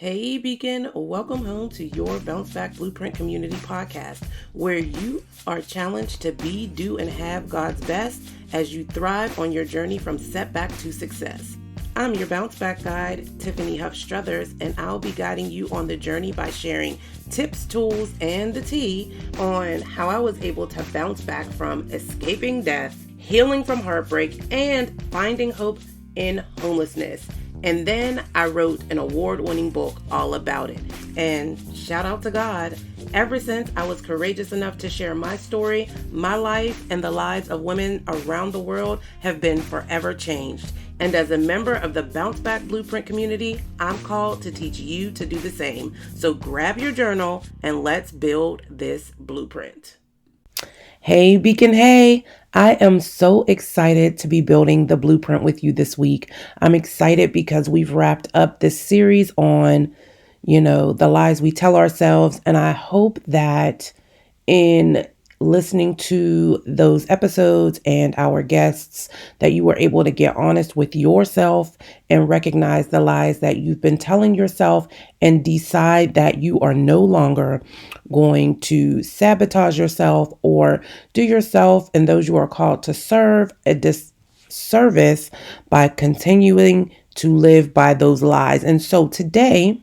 Hey Beacon, welcome home to your Bounce Back Blueprint Community podcast, where you are challenged to be, do, and have God's best as you thrive on your journey from setback to success. I'm your Bounce Back guide, Tiffany Huff Struthers, and I'll be guiding you on the journey by sharing tips, tools, and the tea on how I was able to bounce back from escaping death, healing from heartbreak, and finding hope in homelessness. And then I wrote an award-winning book all about it. And shout out to God, ever since I was courageous enough to share my story, my life and the lives of women around the world have been forever changed. And as a member of the Bounce Back Blueprint community, I'm called to teach you to do the same. So grab your journal and let's build this blueprint. Hey Beacon, hey! I am so excited to be building the blueprint with you this week. I'm excited because we've wrapped up this series on, the lies we tell ourselves. And I hope that in listening to those episodes and our guests, that you were able to get honest with yourself and recognize the lies that you've been telling yourself and decide that you are no longer going to sabotage yourself or do yourself and those you are called to serve a disservice by continuing to live by those lies. And so today,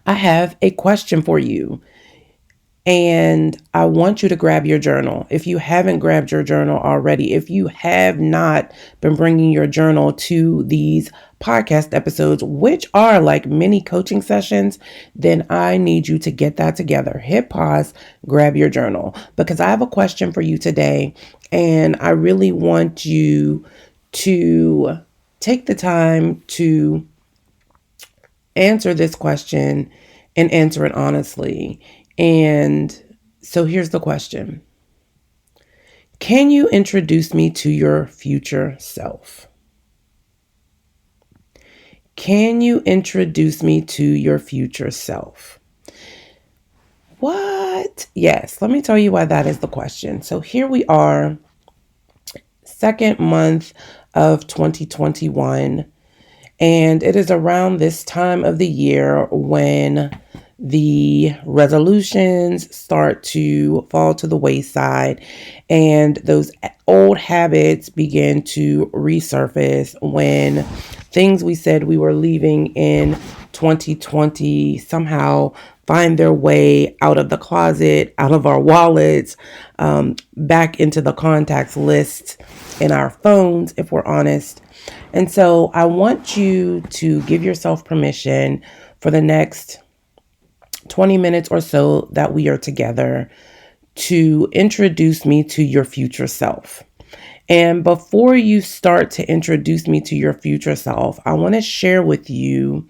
I have a question for you. And I want you to grab your journal. If you haven't grabbed your journal already, if you have not been bringing your journal to these podcast episodes, which are like mini coaching sessions, then I need you to get that together. Hit pause, grab your journal, because I have a question for you today. And I really want you to take the time to answer this question and answer it honestly. And so here's the question. Can you introduce me to your future self? Can you introduce me to your future self? What? Yes, let me tell you why that is the question. So here we are, second month of 2021, and it is around this time of the year when the resolutions start to fall to the wayside and those old habits begin to resurface when things we said we were leaving in 2020 somehow find their way out of the closet, out of our wallets, back into the contacts list in our phones, if we're honest. And so I want you to give yourself permission for the next 20 minutes or so that we are together to introduce me to your future self. And before you start to introduce me to your future self, I want to share with you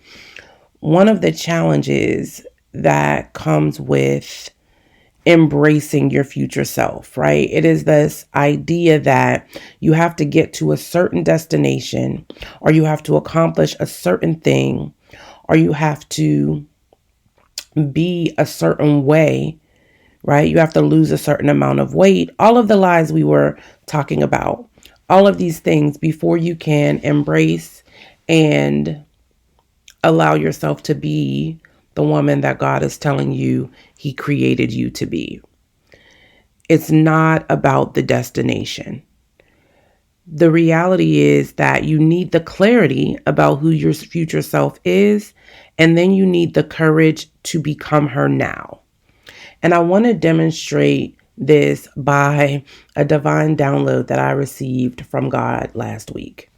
one of the challenges that comes with embracing your future self, right? It is this idea that you have to get to a certain destination, or you have to accomplish a certain thing, or you have to be a certain way, right? You have to lose a certain amount of weight. All of the lies we were talking about, all of these things before you can embrace and allow yourself to be the woman that God is telling you He created you to be. It's not about the destination. The reality is that you need the clarity about who your future self is, and then you need the courage to become her now. And I want to demonstrate this by a divine download that I received from God last week.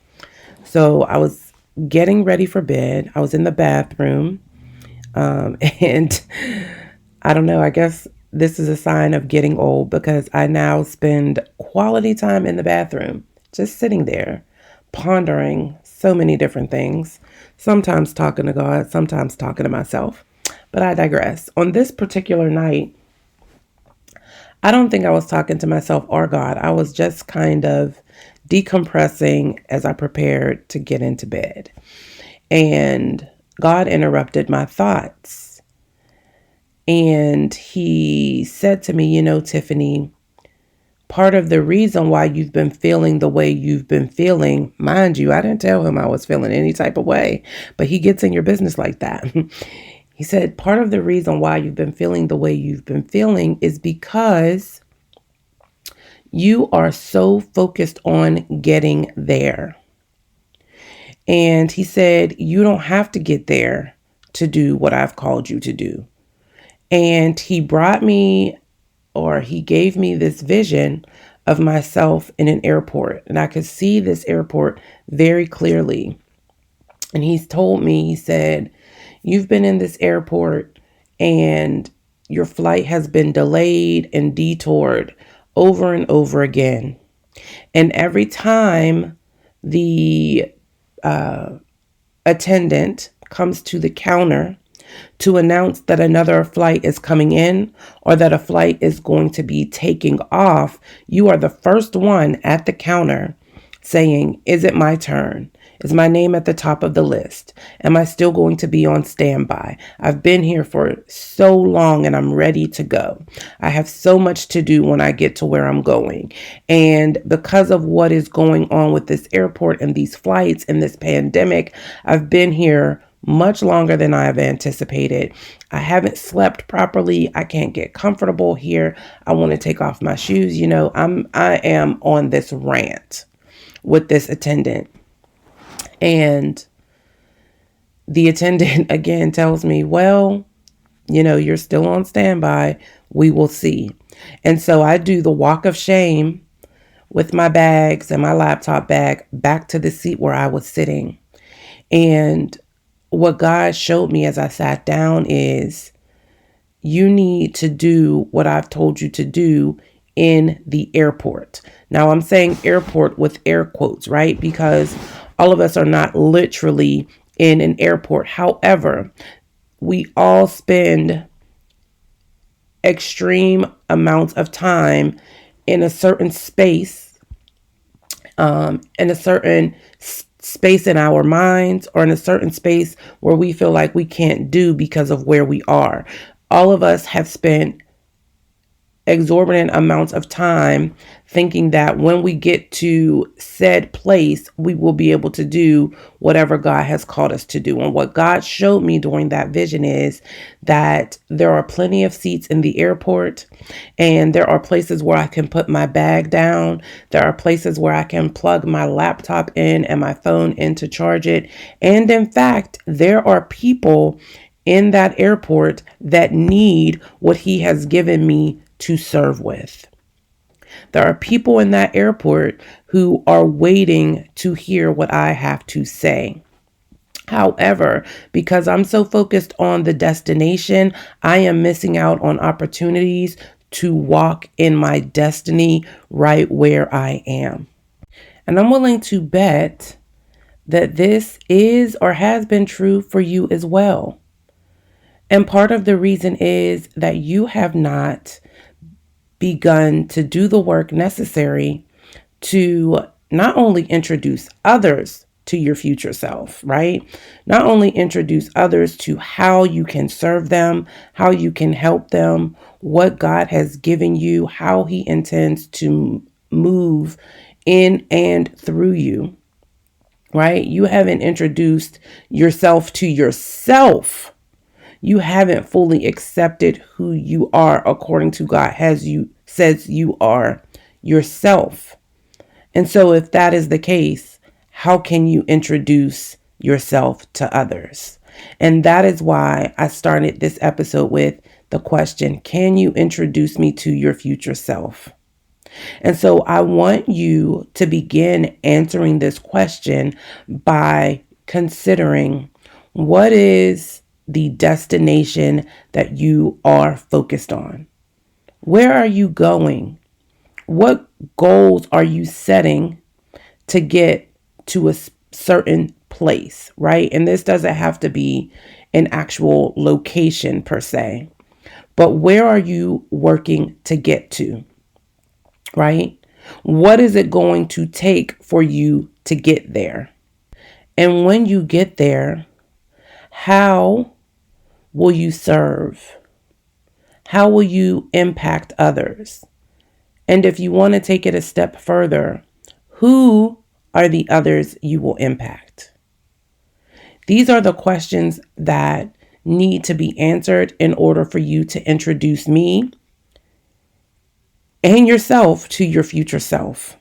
So I was getting ready for bed. I was in the bathroom. And I don't know, I guess this is a sign of getting old because I now spend quality time in the bathroom, just sitting there, pondering so many different things, sometimes talking to God, sometimes talking to myself. But I digress. On this particular night, I don't think I was talking to myself or God. I was just kind of decompressing as I prepared to get into bed. And God interrupted my thoughts. And He said to me, Tiffany, part of the reason why you've been feeling the way you've been feeling, mind you, I didn't tell him I was feeling any type of way, but he gets in your business like that. He said, part of the reason why you've been feeling the way you've been feeling is because you are so focused on getting there. And he said, you don't have to get there to do what I've called you to do. And he gave me this vision of myself in an airport. And I could see this airport very clearly. And he's told me, he said, you've been in this airport and your flight has been delayed and detoured over and over again. And every time the attendant comes to the counter to announce that another flight is coming in or that a flight is going to be taking off, you are the first one at the counter saying, is it my turn? Is my name at the top of the list? Am I still going to be on standby? I've been here for so long and I'm ready to go. I have so much to do when I get to where I'm going. And because of what is going on with this airport and these flights and this pandemic, I've been here much longer than I have anticipated. I haven't slept properly. I can't get comfortable here. I want to take off my shoes. I am on this rant with this attendant. And the attendant again tells me, well, you're still on standby. We will see. And so I do the walk of shame with my bags and my laptop bag back to the seat where I was sitting. And what God showed me as I sat down is you need to do what I've told you to do in the airport. Now I'm saying airport with air quotes, right? Because all of us are not literally in an airport. However, we all spend extreme amounts of time in a certain space, in a certain space in our minds, or in a certain space where we feel like we can't do because of where we are. All of us have spent exorbitant amounts of time thinking that when we get to said place, we will be able to do whatever God has called us to do. And what God showed me during that vision is that there are plenty of seats in the airport, and there are places where I can put my bag down. There are places where I can plug my laptop in and my phone in to charge it. And in fact, there are people in that airport that need what He has given me to serve with. There are people in that airport who are waiting to hear what I have to say. However, because I'm so focused on the destination, I am missing out on opportunities to walk in my destiny right where I am. And I'm willing to bet that this is or has been true for you as well. And part of the reason is that you have not begun to do the work necessary to not only introduce others to your future self, right? Not only introduce others to how you can serve them, how you can help them, what God has given you, how He intends to move in and through you, right? You haven't introduced yourself to yourself. You haven't fully accepted who you are according to God says you are yourself. And so if that is the case, how can you introduce yourself to others? And that is why I started this episode with the question, can you introduce me to your future self? And so I want you to begin answering this question by considering, what is the destination that you are focused on? Where are you going? What goals are you setting to get to a certain place, right? And this doesn't have to be an actual location per se, but where are you working to get to, right? What is it going to take for you to get there? And when you get there, how will you serve? How will you impact others? And if you want to take it a step further, who are the others you will impact? These are the questions that need to be answered in order for you to introduce me and yourself to your future self.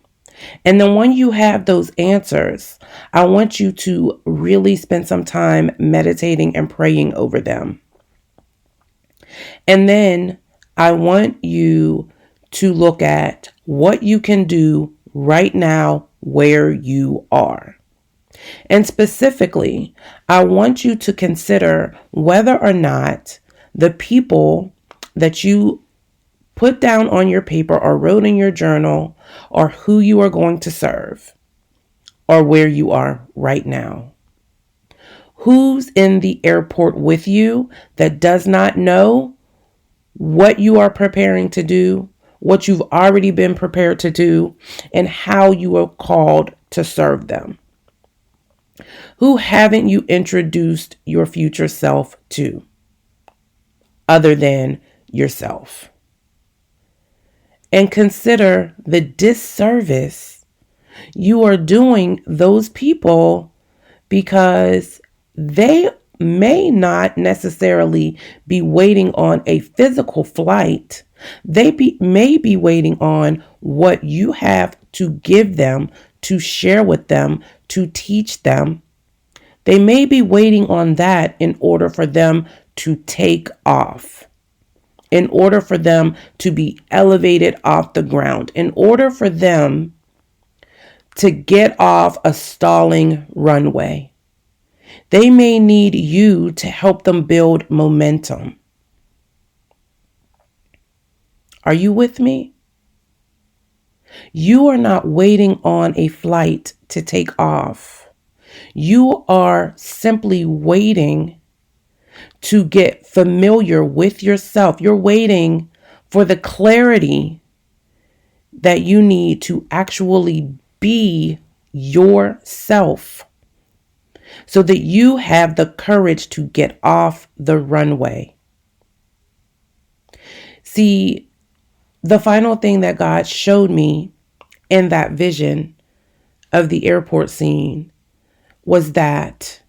And then when you have those answers, I want you to really spend some time meditating and praying over them. And then I want you to look at what you can do right now where you are. And specifically, I want you to consider whether or not the people that you put down on your paper or wrote in your journal are who you are going to serve or where you are right now. Who's in the airport with you that does not know what you are preparing to do, what you've already been prepared to do, and how you are called to serve them? Who haven't you introduced your future self to other than yourself? And consider the disservice you are doing those people because they may not necessarily be waiting on a physical flight. They may be waiting on what you have to give them, to share with them, to teach them. They may be waiting on that in order for them to take off, in order for them to be elevated off the ground, in order for them to get off a stalling runway. They may need you to help them build momentum. Are you with me? You are not waiting on a flight to take off. You are simply waiting to get familiar with yourself. You're waiting for the clarity that you need to actually be yourself so that you have the courage to get off the runway. See, the final thing that God showed me in that vision of the airport scene was that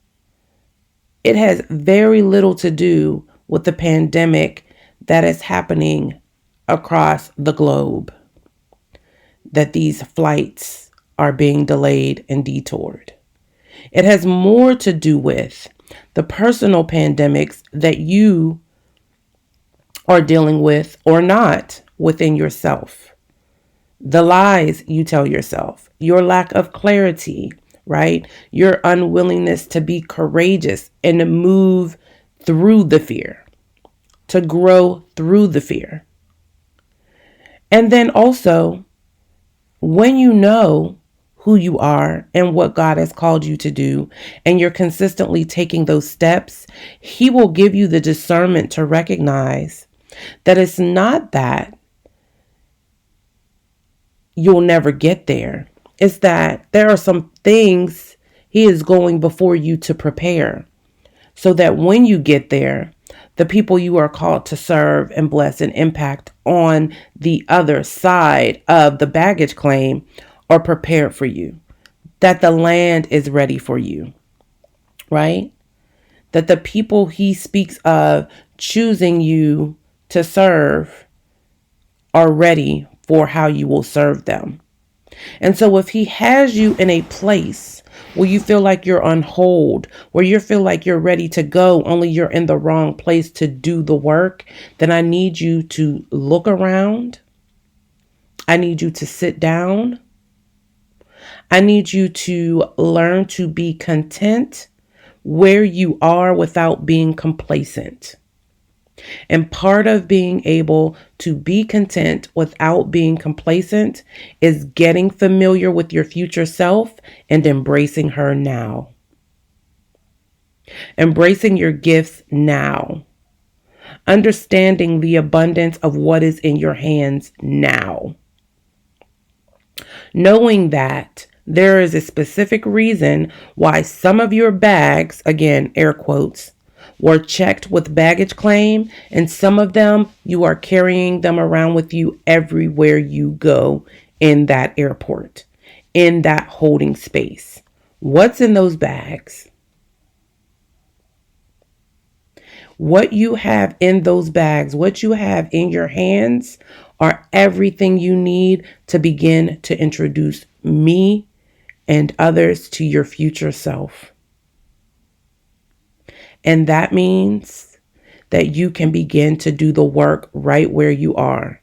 it has very little to do with the pandemic that is happening across the globe, that these flights are being delayed and detoured. It has more to do with the personal pandemics that you are dealing with or not within yourself. The lies you tell yourself, your lack of clarity, right? Your unwillingness to be courageous and to move through the fear, to grow through the fear. And then also, when you know who you are and what God has called you to do, and you're consistently taking those steps, He will give you the discernment to recognize that it's not that you'll never get there. It's that there are some things He is going before you to prepare so that when you get there, the people you are called to serve and bless and impact on the other side of the baggage claim are prepared for you, that the land is ready for you, right? That the people He speaks of choosing you to serve are ready for how you will serve them. And so if He has you in a place where you feel like you're on hold, where you feel like you're ready to go, only you're in the wrong place to do the work, then I need you to look around. I need you to sit down. I need you to learn to be content where you are without being complacent. And part of being able to be content without being complacent is getting familiar with your future self and embracing her now. Embracing your gifts now. Understanding the abundance of what is in your hands now. Knowing that there is a specific reason why some of your bags, again, air quotes, were checked with baggage claim, and some of them you are carrying them around with you everywhere you go in that airport, in that holding space. What's in those bags? What you have in those bags, what you have in your hands, are everything you need to begin to introduce me and others to your future self. And that means that you can begin to do the work right where you are,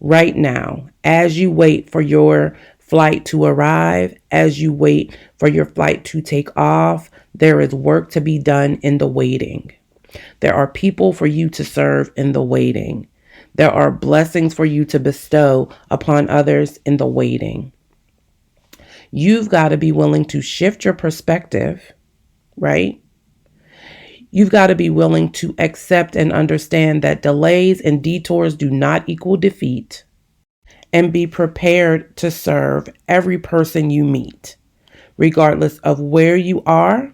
right now, as you wait for your flight to arrive, as you wait for your flight to take off. There is work to be done in the waiting. There are people for you to serve in the waiting. There are blessings for you to bestow upon others in the waiting. You've got to be willing to shift your perspective, right? You've got to be willing to accept and understand that delays and detours do not equal defeat, and be prepared to serve every person you meet, regardless of where you are,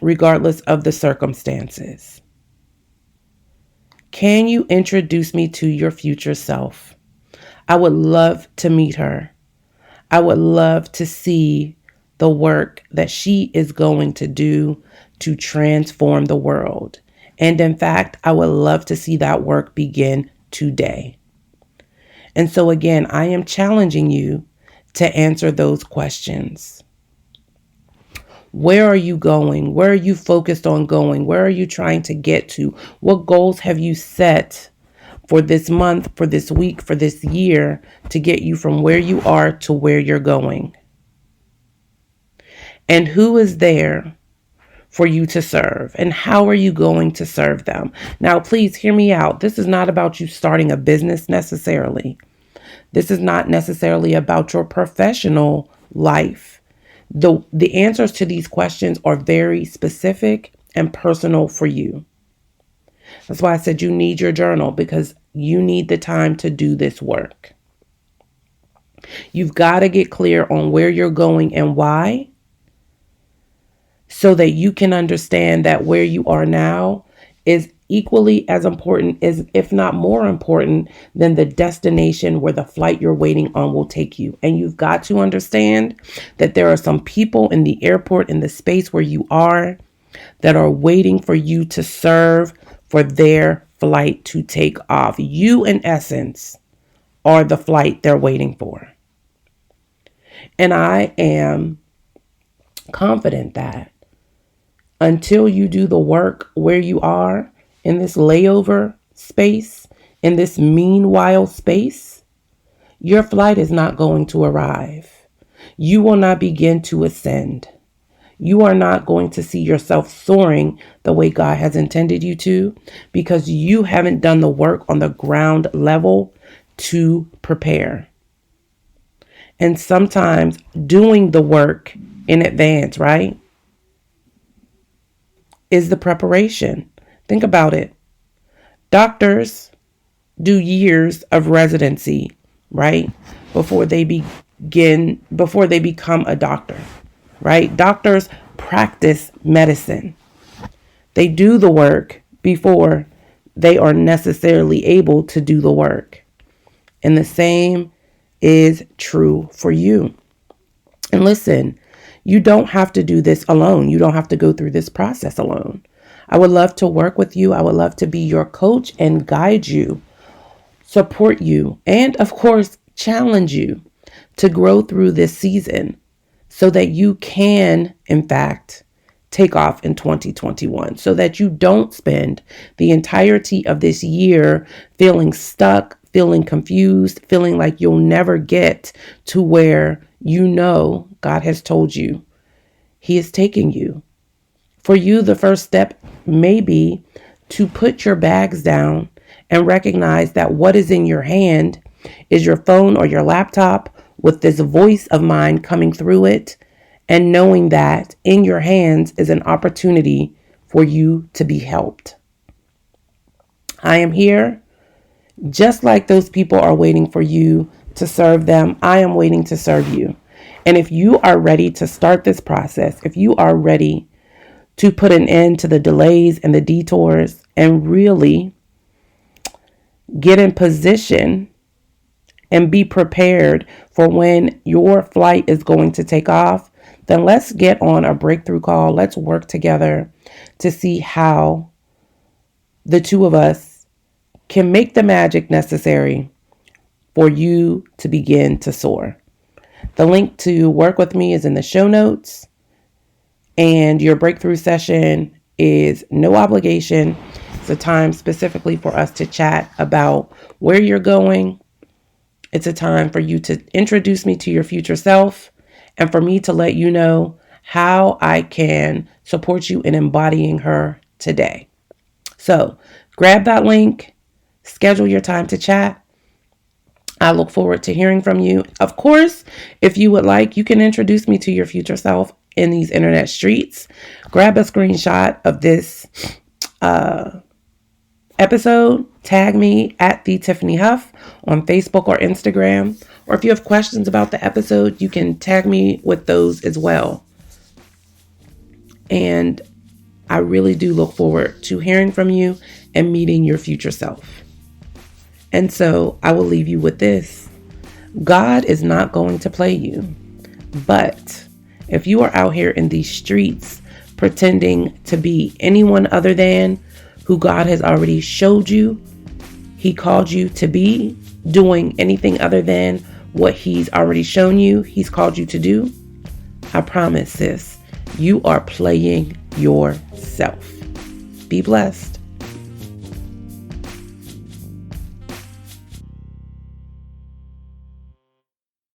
regardless of the circumstances. Can you introduce me to your future self? I would love to meet her. I would love to see the work that she is going to do to transform the world. And in fact, I would love to see that work begin today. And so again, I am challenging you to answer those questions. Where are you going? Where are you focused on going? Where are you trying to get to? What goals have you set for this month, for this week, for this year to get you from where you are to where you're going? And who is there for you to serve? And how are you going to serve them? Now, please hear me out. This is not about you starting a business necessarily. This is not necessarily about your professional life. The answers to these questions are very specific and personal for you. That's why I said you need your journal, because you need the time to do this work. You've got to get clear on where you're going and why, so that you can understand that where you are now is equally as important, as if not more important, than the destination where the flight you're waiting on will take you. And you've got to understand that there are some people in the airport, in the space where you are, that are waiting for you to serve for their flight to take off. You, in essence, are the flight they're waiting for. And I am confident that until you do the work where you are, in this layover space, in this meanwhile space, your flight is not going to arrive. You will not begin to ascend. You are not going to see yourself soaring the way God has intended you to, because you haven't done the work on the ground level to prepare. And sometimes doing the work in advance, right, is the preparation. Think about it. Doctors do years of residency, right? Before they become a doctor, right? Doctors practice medicine. They do the work before they are necessarily able to do the work. And the same is true for you. And listen, you don't have to do this alone. You don't have to go through this process alone. I would love to work with you. I would love to be your coach and guide you, support you, and of course, challenge you to grow through this season so that you can, in fact, take off in 2021, so that you don't spend the entirety of this year feeling stuck, feeling confused, feeling like you'll never get to where you know God has told you He is taking you. For you, the first step may be to put your bags down and recognize that what is in your hand is your phone or your laptop with this voice of mine coming through it, and knowing that in your hands is an opportunity for you to be helped. I am here just like those people are waiting for you to serve them. I am waiting to serve you. And if you are ready to start this process, if you are ready to put an end to the delays and the detours and really get in position and be prepared for when your flight is going to take off, then let's get on a breakthrough call. Let's work together to see how the two of us can make the magic necessary for you to begin to soar. The link to work with me is in the show notes, and your breakthrough session is no obligation. It's a time specifically for us to chat about where you're going. It's a time for you to introduce me to your future self and for me to let you know how I can support you in embodying her today. So grab that link, schedule your time to chat. I look forward to hearing from you. Of course, if you would like, you can introduce me to your future self in these internet streets. Grab a screenshot of this episode, tag me at the Tiffany Huff on Facebook or Instagram. Or if you have questions about the episode, you can tag me with those as well. And I really do look forward to hearing from you and meeting your future self. And so I will leave you with this. God is not going to play you. But if you are out here in these streets pretending to be anyone other than who God has already showed you He called you to be, doing anything other than what He's already shown you He's called you to do, I promise, sis, you are playing yourself. Be blessed.